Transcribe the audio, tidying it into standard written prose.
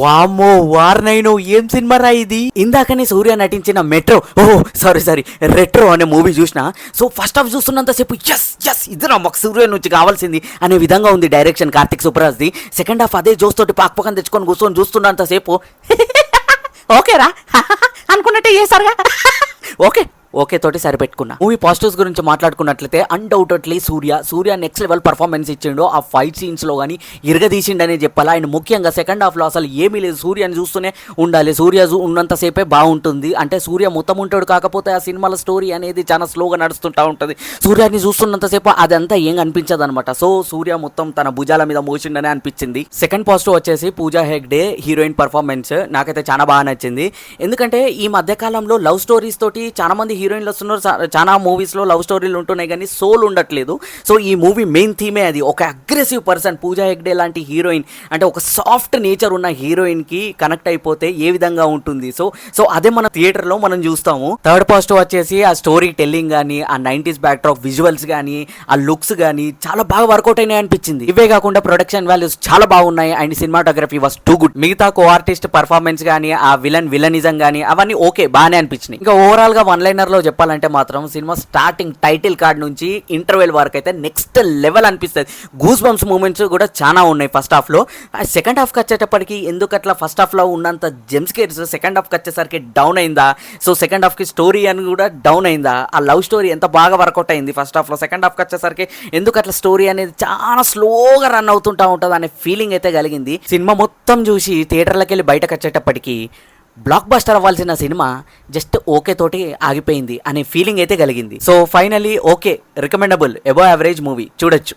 వామ్మో వార్నైనో ఏం సినిమా రా ఇది. ఇందాకనే సూర్య నటించిన మెట్రో సారీ రెట్రో అనే మూవీ చూసిన. సో ఫస్ట్ హాఫ్ చూస్తున్నంతసేపు ఎస్ ఇది నా మాకు సూర్య నుంచి కావాల్సింది అనే విధంగా ఉంది డైరెక్షన్ కార్తిక్ సుబ్బరాజ్ది. సెకండ్ హాఫ్ అదే జోస్తోటి పక్కన తెచ్చుకొని కూర్చొని చూస్తున్నంతసేపు ఓకేరా అనుకున్నట్టే చేశారుగా ఓకే తోటి సరిపెట్టుకున్నా. మూవీ పాజిటివ్స్ గురించి మాట్లాడుకున్నట్లయితే అన్డౌటెడ్లీ సూర్య నెక్స్ట్ లెవెల్ పర్ఫార్మెన్స్ ఇచ్చిండు. ఆ ఫైట్ సీన్స్ లో కానీ ఇరగదీసిండనే చెప్పాలా. అండ్ ముఖ్యంగా సెకండ్ హాఫ్ లో అసలు ఏమీ లేదు, సూర్యని చూస్తూనే ఉండాలి. సూర్య ఉన్నంతసేపే బాగుంటుంది. అంటే సూర్య మొత్తం ఉంటాడు, కాకపోతే ఆ సినిమాల స్టోరీ అనేది చాలా స్లోగా నడుస్తుంటా ఉంటుంది. సూర్యాన్ని చూస్తున్నంతసేపు అదంతా ఏం అనిపించదు అనమాట. సో సూర్య మొత్తం తన భుజాల మీద మోసిండనే అనిపించింది. సెకండ్ పాజిటివ్ వచ్చేసి పూజా హెగ్డే హీరోయిన్ పర్ఫార్మెన్స్ నాకైతే చాలా బాగా నచ్చింది. ఎందుకంటే ఈ మధ్యకాలంలో లవ్ స్టోరీస్ తోటి చాలా మంది హీరోయిన్లు వస్తున్నారు, చాలా మూవీస్లో లవ్ స్టోరీలు ఉంటున్నాయి కానీ సోల్ ఉండట్లేదు. సో ఈ మూవీ మెయిన్ థీమే అది. ఒక అగ్రెసివ్ పర్సన్ పూజా హెగ్డే లాంటి హీరోయిన్, అంటే ఒక సాఫ్ట్ నేచర్ ఉన్న హీరోయిన్కి కనెక్ట్ అయిపోతే ఏ విధంగా ఉంటుంది. సో అదే మన థియేటర్లో మనం చూస్తాము. థర్డ్ పాజిటివ్ వచ్చేసి ఆ స్టోరీ టెల్లింగ్ కానీ, ఆ 90s బ్యాక్డ్రాప్ విజువల్స్ కానీ, ఆ లుక్స్ కానీ చాలా బాగా వర్కౌట్ అయినాయి అనిపించింది. ఇవే కాకుండా ప్రొడక్షన్ వాల్యూస్ చాలా బాగున్నాయి and cinematography was too good. మిగతా కో ఆర్టిస్ట్ పర్ఫార్మెన్స్ కానీ, ఆ విలనిజం కానీ అవన్నీ ఓకే బాగానే అనిపించినాయి. ఇంకా ఓవరాల్ గా వన్ లైనర్ లో చెప్పాలంటే మాత్రం సినిమా స్టార్టింగ్ టైటిల్ కార్డ్ నుంచి ఇంటర్వెల్ వరకు అయితే నెక్స్ట్ లెవెల్ అనిపిస్తుంది. గూస్ బంప్స్ మూమెంట్స్ కూడా చాలా ఉన్నాయి ఫస్ట్ హాఫ్ లో. సెకండ్ హాఫ్ వచ్చేటప్పటికి ఎందుకట్లా ఫస్ట్ హాఫ్ లో ఉన్నంత జెమ్స్కేర్స్ సెకండ్ హాఫ్ వచ్చేసరికి డౌన్ అయిందా? సో సెకండ్ హాఫ్ కి స్టోరీ అని కూడా డౌన్ అయిందా? ఆ లవ్ స్టోరీ ఎంత బాగా వర్కౌట్ అయింది ఫస్ట్ హాఫ్ లో, సెకండ్ హాఫ్ వచ్చేసరికి ఎందుకట్లా స్టోరీ అనేది చాలా స్లోగా రన్ అవుతుంటా ఉంటుంది అనే ఫీలింగ్ అయితే కలిగింది. సినిమా మొత్తం చూసి థియేటర్లకు వెళ్ళి బయటకు వచ్చేటప్పటికి బ్లాక్ బస్టర్ అవ్వాల్సిన సినిమా జస్ట్ ఓకే తోటి ఆగిపోయింది అనే ఫీలింగ్ అయితే కలిగింది. So finally okay, recommendable, above average movie, చూడొచ్చు.